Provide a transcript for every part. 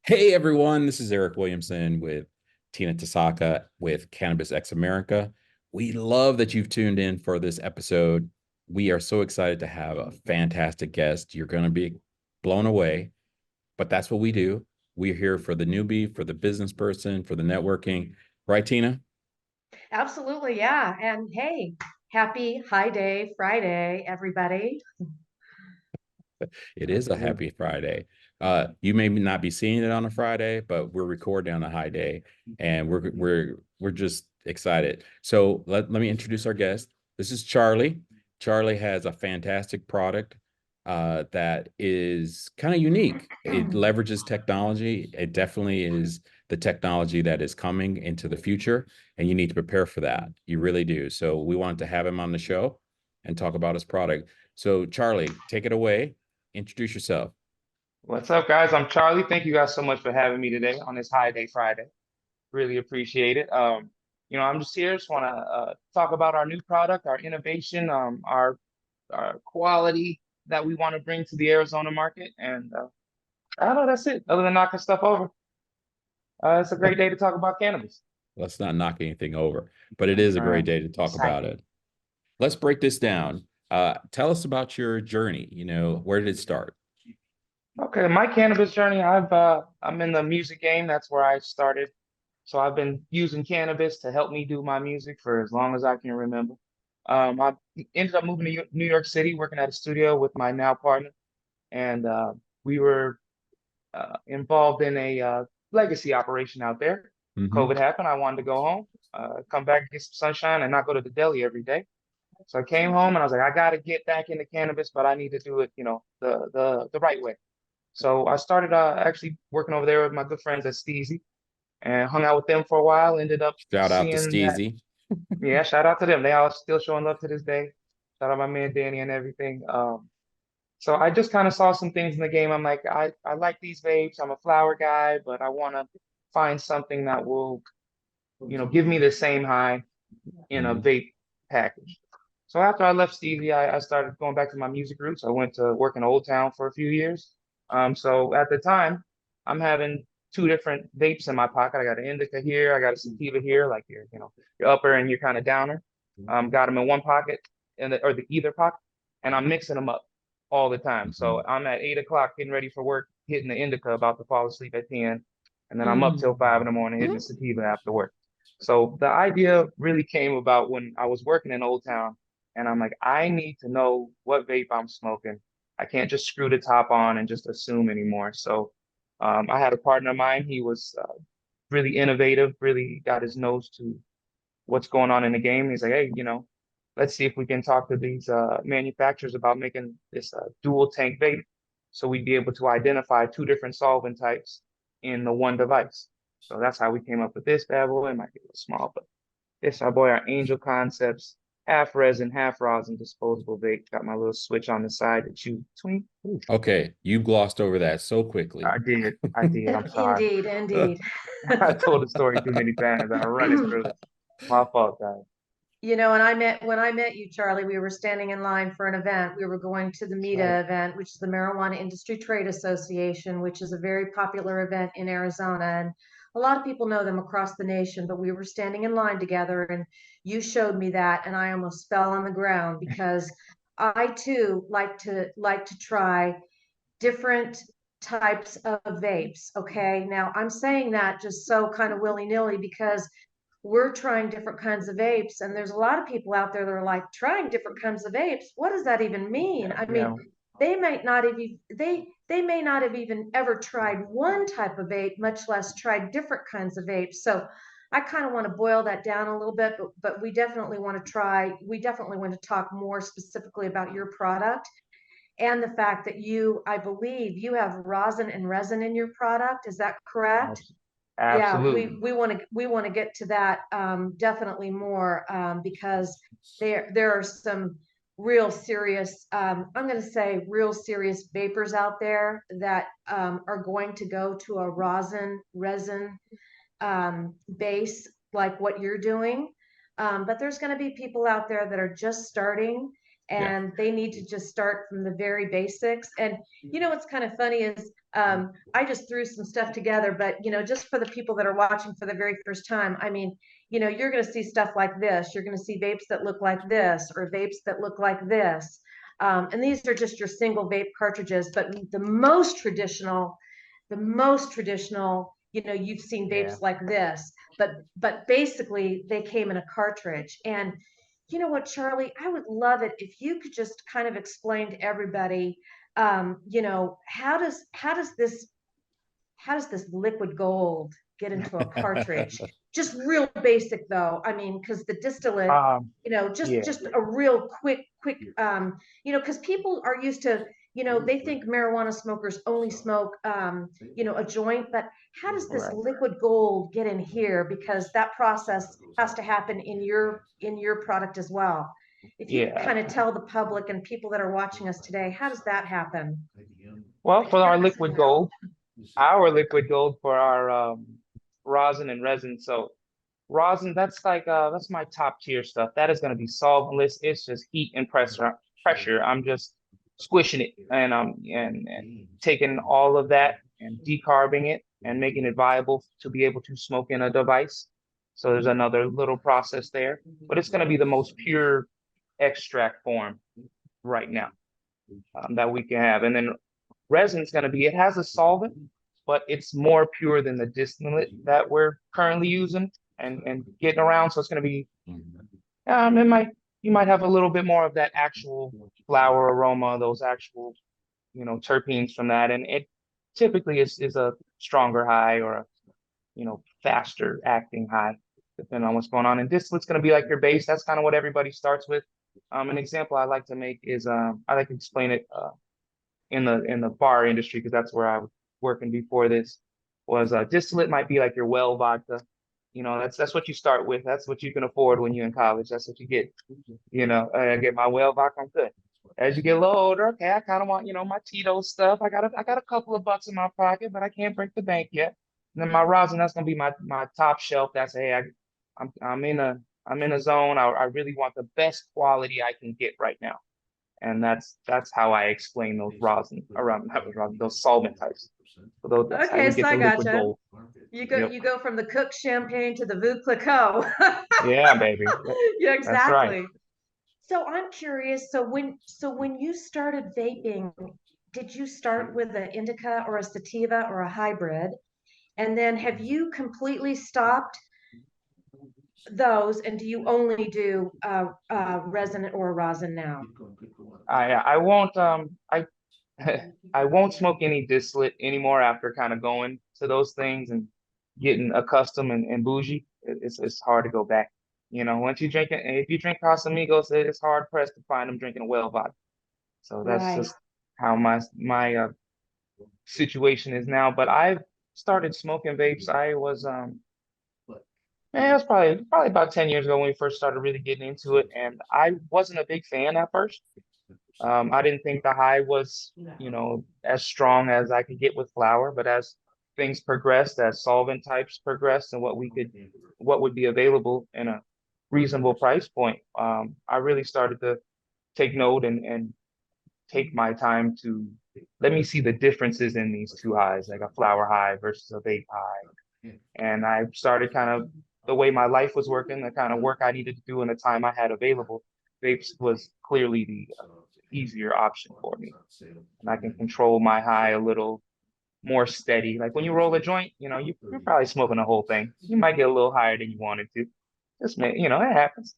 Hey everyone, this is Eric Williamson with Tina Tasaka with Cannabis X America. We love that you've tuned in for this episode. We are so excited to have a fantastic guest. You're going to be blown away, but that's what we do. We're here for the newbie, for the business person, for the networking. Right, Tina? Absolutely, yeah. And hey, happy High Day Friday, everybody. It is a Absolutely. happy Friday. You may not be seeing it on a Friday, but we're recording on a high day, and we're just excited. So let me introduce our guest. This is Charlie. Charlie has a fantastic product that is kind of unique. It leverages technology. It definitely is the technology that is coming into the future, and you need to prepare for that. You really do. So we wanted to have him on the show and talk about his product. So Charlie, take it away. Introduce yourself. What's up, guys? I'm Charlie. Thank you guys so much for having me today on this High Day Friday. Really appreciate it. I'm just here, just want to talk about our new product, our innovation, our quality that we want to bring to the Arizona market. And I don't know, that's it. Other than knocking stuff over, it's a great day to talk about cannabis. Let's not knock anything over, but it is a great Uh, day to talk about Exciting. it. Let's break this down. Tell us about your journey. Where did it start? okay, my cannabis journey, I'm in the music game. That's where I started. So I've been using cannabis to help me do my music for as long as I can remember. I ended up moving to New York City, working at a studio with my now partner, and we were involved in a legacy operation out there. Hmm. COVID happened. I wanted to go home, come back, get some sunshine, and not go to the deli every day. So I came home and I was like, I got to get back into cannabis, but I need to do it, the right way. So I started actually working over there with my good friends at Steezy and hung out with them for a while. Ended up Shout out to seeing that. Steezy. Yeah, shout out to them. They all still showing love to this day. Shout out my man Danny and everything. So I just kind of saw some things in the game. I'm like, I like these vapes. I'm a flower guy, but I want to find something that will, give me the same high in a Hmm. vape package. So after I left Stevie, I started going back to my music roots. I went to work in Old Town for a few years. So at the time, I'm having two different vapes in my pocket. I got an indica here, I got a sativa here, like your upper and your kind of downer. Got them in one pocket or the either pocket, and I'm mixing them up all the time. So Hmm. I'm at 8 o'clock getting ready for work, hitting the indica, about to fall asleep at 10, and then I'm up Mm. till 5 in the morning hitting the sativa after work. So the idea really came about when I was working in Old Town, and I'm like, I need to know what vape I'm smoking. I can't just screw the top on and just assume anymore. So I had a partner of mine. He was really innovative, really got his nose to what's going on in the game. He's like, hey, let's see if we can talk to these manufacturers about making this dual tank vape, so we'd be able to identify two different solvent types in the one device. So that's how we came up with this bad boy. It might be a little small, but this our boy, our Angel Concepts, half resin, half rosin, disposable vape. Got my little switch on the side to choose between. Ooh, Okay, you glossed over that so quickly. I did. I'm sorry. Indeed, indeed. I told the story too many times. I run it through. My fault, guys. And when I met you, Charlie, we were standing in line for an event. We were going to the That's right. META event, which is the Marijuana Industry Trade Association, which is a very popular event in Arizona. And a lot of people know them across the nation, but we were standing in line together and you showed me that and I almost fell on the ground because I too like to try different types of vapes. Okay. Now I'm saying that just so kind of willy-nilly because we're trying different kinds of vapes, and there's a lot of people out there that are like trying different kinds of vapes. What does that even mean? Yeah, I mean, yeah. they may not have even ever tried one type of vape, much less tried different kinds of vapes. So I kind of want to boil that down a little bit, but we definitely want to talk more specifically about your product and the fact that I believe you have rosin and resin in your product. Is that correct? Yeah, Absolutely. we want to get to that definitely more because there are some real serious I'm going to say real serious vapors out there that are going to go to a rosin resin base like what you're doing. But there's going to be people out there that are just starting Yeah. and they need to just start from the very basics. And what's kind of funny is I just threw some stuff together, but just for the people that are watching for the very first time, I mean, you're going to see stuff like this. You're going to see vapes that look like this, or vapes that look like this. And these are just your single vape cartridges, but the most traditional, you've seen Yeah. vapes like this, but basically they came in a cartridge. And you know what, Charlie, I would love it if you could just kind of explain to everybody, how does this liquid gold get into a cartridge? Just real basic though. I mean, because the distillate, just Yeah, just a real quick, because people are used to, they think marijuana smokers only smoke, a joint, but how does this right. liquid gold get in here? Because that process has to happen in your product as well. If you could Yeah. kind of tell the public and people that are watching us today, how does that happen? Well, for our liquid gold for our rosin and resin. So rosin, that's like that's my top tier stuff. That is going to be solventless. It's just heat and pressure. I'm just squishing it and taking all of that and decarbing it and making it viable to be able to smoke in a device. So there's another little process there, but it's going to be the most pure extract form right now that we can have. And then resin is going to be, it has a solvent, but it's more pure than the distillate that we're currently using and getting around. So it's going to be, it might, you might have a little bit more of that actual flower aroma, those actual, terpenes from that. And it typically is a stronger high or a, faster acting high, depending on what's going on. And distillate's going to be like your base. That's kind of what everybody starts with. An example I like to make is, I like to explain it, in the bar industry, because that's where I was working before this, was distillate might be like your well vodka. That's what you start with. That's what you can afford when you're in college. That's what you get. I get my well vodka, I'm good. As you get a little older, okay, I kind of want, my Tito's stuff. I got a couple of bucks in my pocket, but I can't break the bank yet. And then my rosin, that's gonna be my top shelf. That's, hey, I'm in a zone. I really want the best quality I can get right now. And that's how I explain those rosin around, not rosin, those solvent types. So that's how Okay, we so get I the liquid gotcha. gold. You go Yep. you go from the Cook champagne to the Veuve Clicquot. Yeah, baby. Yep. Yeah, That's right. exactly. So I'm curious. So when you started vaping, did you start with an indica or a sativa or a hybrid? And then have you completely stopped those? And do you only do resin or rosin now? I won't I won't smoke any distillate anymore after kind of going to those things and getting accustomed and bougie. It's hard to go back. Once you drink it, if you drink Casamigos, it's hard pressed to find them drinking a well vodka. So that's Right. just how my situation is now. But I've started smoking vapes. I was man, it was probably about 10 years ago when we first started really getting into it, and I wasn't a big fan at first. I didn't think the high was, as strong as I could get with flour, but as things progressed, as solvent types progressed, and what would be available in a reasonable price point, I really started to take note and take my time to let me see the differences in these two highs, like a flower high versus a vape high. And I started kind of the way my life was working, the kind of work I needed to do in the time I had available. Vapes was clearly the easier option for me. And I can control my high a little more steady. Like when you roll a joint, you're probably smoking the whole thing. You might get a little higher than you wanted to. It happens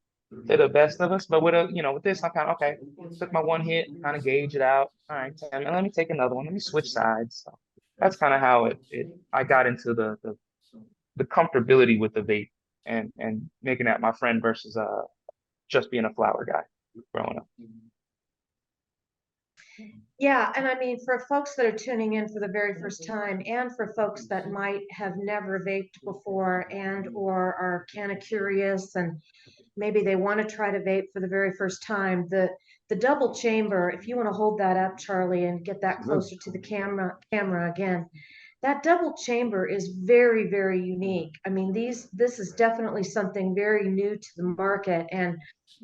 to the best of us. But with this, I'm kind of okay. Took my one hit, kind of gauge it out. All right, 10, let me take another one. Let me switch sides. So that's kind of how I got into the comfortability with the vape and making that my friend versus just being a flower guy growing up. Yeah, and I mean, for folks that are tuning in for the very first time, and for folks that might have never vaped before and or are kind of curious and maybe they want to try to vape for the very first time, the double chamber, if you want to hold that up, Charlie, and get that closer to the camera again, that double chamber is very, very unique. I mean, this is definitely something very new to the market, and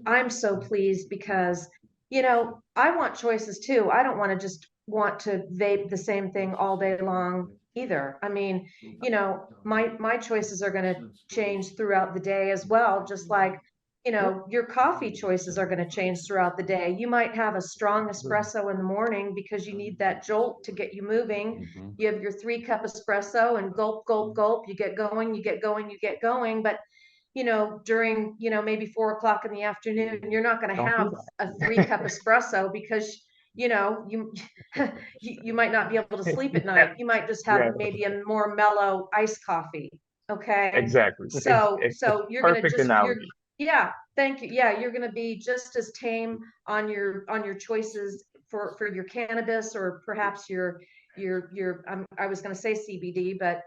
I'm so pleased because I want choices too. I don't want to just want to vape the same thing all day long either. I mean, my choices are going to change throughout the day as well, just like, your coffee choices are going to change throughout the day. You might have a strong espresso in the morning because you need that jolt to get you moving. Mhm. You have your 3 cup espresso and gulp, gulp, gulp, you get going, you get going, you get going. But during, maybe 4 o'clock in the afternoon, you're not going to Don't have do a that. 3 cup espresso because, you you might not be able to sleep at night. That- You might just have right. maybe a more mellow iced coffee. Okay. Exactly. So you're gonna Perfect just you're analogy. yeah, thank you. Yeah, you're gonna be just as tame on your choices for your cannabis, or perhaps your I was gonna say CBD, but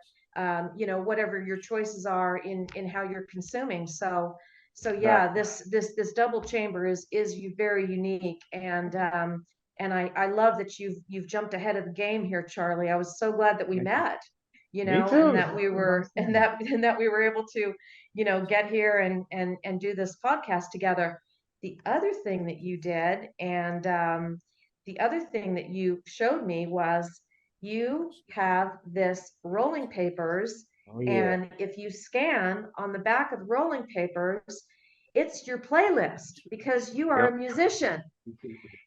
whatever your choices are in how you're consuming. So yeah, Exactly. this double chamber is very unique, and I love that you've jumped ahead of the game here, Charlie. I was so glad that we Thank you. met, Me and too. that we were and that we were able to, get here and do this podcast together. The other thing that you did, and the other thing that you showed me was you have this rolling papers, Oh yeah. and if you scan on the back of the rolling papers, it's your playlist because you are Yep. a musician.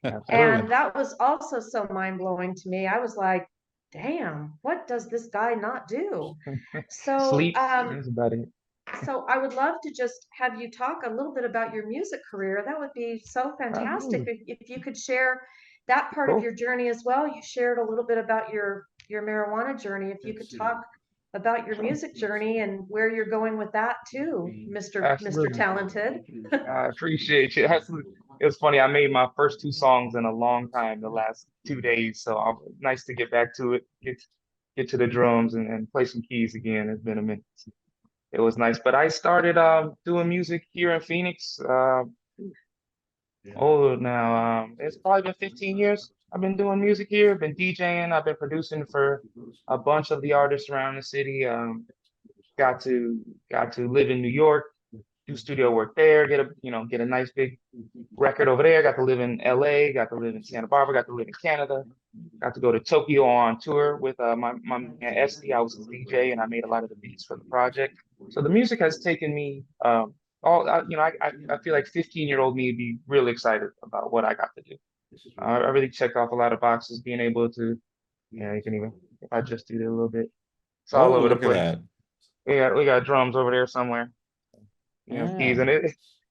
Absolutely. And that was also so mind blowing to me. I was like, damn, what does this guy not do? So, Sleep. That's about it. so I would love to just have you talk a little bit about your music career. That would be so fantastic Absolutely. if you could share that part of Cool. your journey as well. You shared a little bit about your marijuana journey. If you could talk about your Sure. music journey and where you're going with that too, Mr. Absolutely. Talented. I appreciate you. Absolutely. It was funny. I made my first 2 songs in a long time, the last 2 days. So nice to get back to it, get to the drums and play some keys again. It's been a minute. It was nice. But I started doing music here in Phoenix. Oh, now it's probably been 15 years. I've been doing music here. Been DJing. I've been producing for a bunch of the artists around the city. Got to got to live in New York, do studio work there, get a nice big record over there. Got to live in LA, got to live in Santa Barbara, got to live in Canada, got to go to Tokyo on tour with my man Esty. I was his DJ and I made a lot of the beats for the project. So the music has taken me I feel like 15-year-old me would be really excited about what I got to do. I really checked off a lot of boxes, being able to, you can even, if I just do it a little bit, it's all Oh, over the look at place. that. We got drums over there somewhere, keys, Yeah. and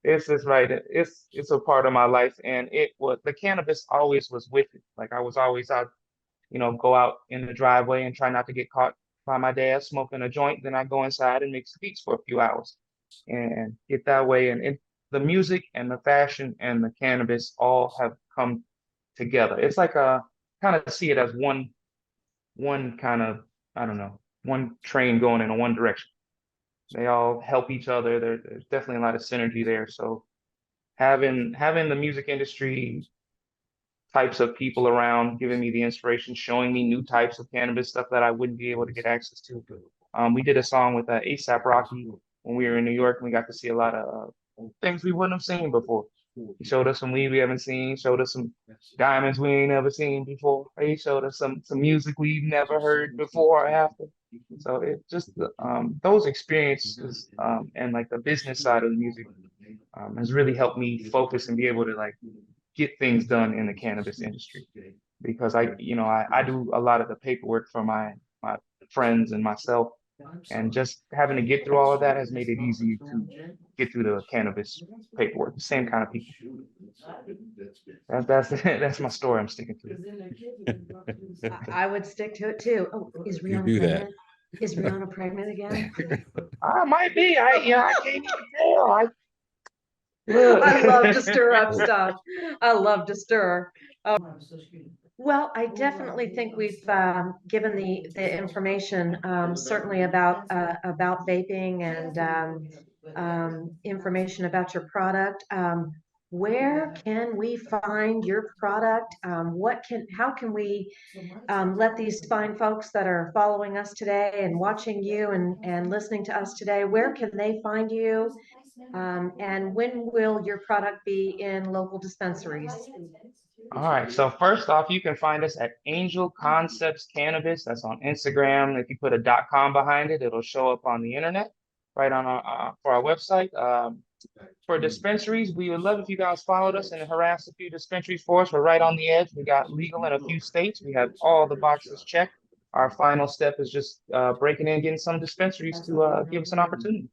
it's just right. It's a part of my life, and the cannabis always was with it. Like I was always out, go out in the driveway and try not to get caught by my dad smoking a joint. Then I go inside and make beats for a few hours, and get that way. And the music and the fashion and the cannabis all have come together. It's like a kind of see it as one kind of, I don't know, one train going in a one direction. They all help each other. There's definitely a lot of synergy there. So having the music industry types of people around, giving me the inspiration, showing me new types of cannabis stuff that I wouldn't be able to get access to. We did a song with ASAP Rocky when we were in New York, and we got to see a lot of things we wouldn't have seen before. He showed us some weed we haven't seen, showed us some diamonds we ain't never seen before. He showed us some music we've never heard before or after. So it just those experiences and like the business side of the music has really helped me focus and be able to like get things done in the cannabis industry because I do a lot of the paperwork for my friends and myself, and just having to get through all of that has made it easy to get through the cannabis paperwork. The same kind of people. That's that's my story. I'm sticking to. I would stick to it too. Oh, is You Rihanna do that. pregnant? Is Rihanna pregnant again? I might be. I can't even tell. I I love to look. stir up stuff. I love to stir. Well, I definitely think we've given the information, certainly about vaping, and information about your product. Where can we find your product? How can we let these fine folks that are following us today and watching you and listening to us today, where can they find you? And when will your product be in local dispensaries? All right. So first off, you can find us at Angel Concepts Cannabis. That's on Instagram. If you put a .com behind it, it'll show up on the internet, right on our for our website. For dispensaries, we would love if you guys followed us and harassed a few dispensaries for us. We're right on the edge. We got legal in a few states. We have all the boxes checked. Our final step is just breaking in, getting some dispensaries to give us an opportunity.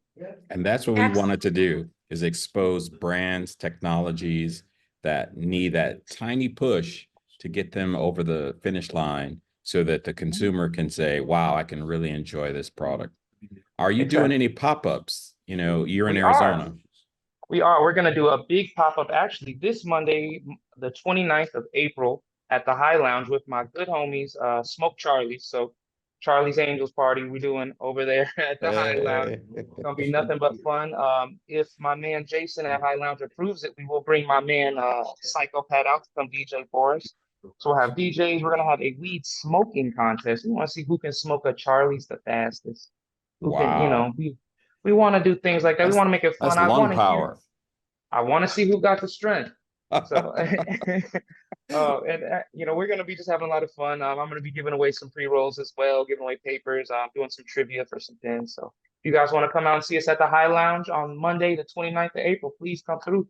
And that's what we wanted to do, is expose brands, technologies that need that tiny push to get them over the finish line so that the consumer can say, wow, I can really enjoy this product. Are you doing Exactly. any pop-ups? You know, you're in We are. Arizona. We are. We're going to do a big pop-up actually this Monday, the 29th of April at the High Lounge with my good homies, Smoke Charlie. So Charlie's Angels Party we're doing over there at the High Lounge. It's gonna be nothing but fun. If my man Jason at High Lounge approves it, we will bring my man Psychopath out to come DJ for us. So we'll have DJs. We're gonna have a weed smoking contest. We want to see who can smoke a Charlie's the fastest. Who can, Wow. we want to do things like that. We That's want to make it that's fun. I lung want to hear. power. I want to see who got the strength. So, and we're gonna be just having a lot of fun. I'm gonna be giving away some pre-rolls as well, giving away papers. Doing some trivia for some pins. So, if you guys want to come out and see us at the High Lounge on Monday, the 29th of April, please come through.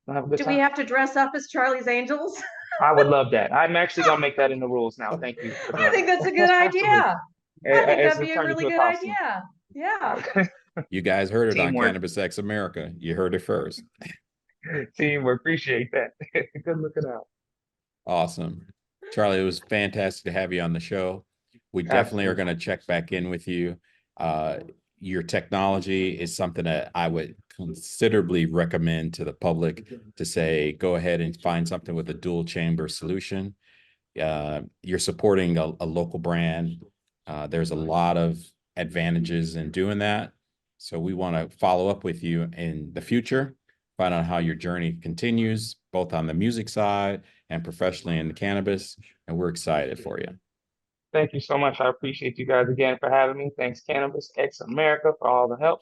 We'll have a good Do we time. have to dress up as Charlie's Angels? I would love that. I'm actually gonna make that in the rules now. Thank you for I doing think that's a that. good idea. I think As that'd it be a turned really into a good costume. idea. Yeah. You guys heard it on Teamwork. Cannabis X America. You heard it first. Teamwork. Appreciate that. Good looking out. Awesome. Charlie, it was fantastic to have you on the show. We definitely are Absolutely. going to check back in with you. Your technology is something that I would considerably recommend to the public to say, go ahead and find something with a dual chamber solution. You're supporting a local brand. There's a lot of advantages in doing that. So we want to follow up with you in the future, find out how your journey continues, both on the music side and professionally in the cannabis. And we're excited for you. Thank you so much. I appreciate you guys again for having me. Thanks, Cannabis X America, for all the help.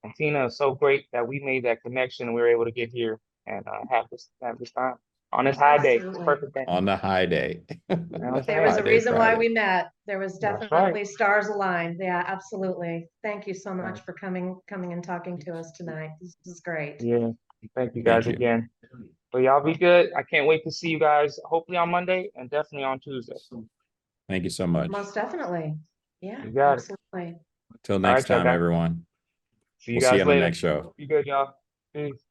And Tina, it's so great that we made that connection and we were able to get here and have this time on this high day. It's a Absolutely. perfect day. On the high day. There was a High day reason why Friday. we met. There was That's right. definitely stars aligned. Yeah, absolutely. Thank you so much for coming and talking to us tonight. This is great. Yeah. Thank you Thank guys you. again. But y'all be good. I can't wait to see you guys hopefully on Monday and definitely on Tuesday. Thank you so much. Most definitely. Yeah, You got it. absolutely. Till All next right, y'all time, guys. everyone. See you We'll see you guys on the later. next show. Be good, y'all. Peace.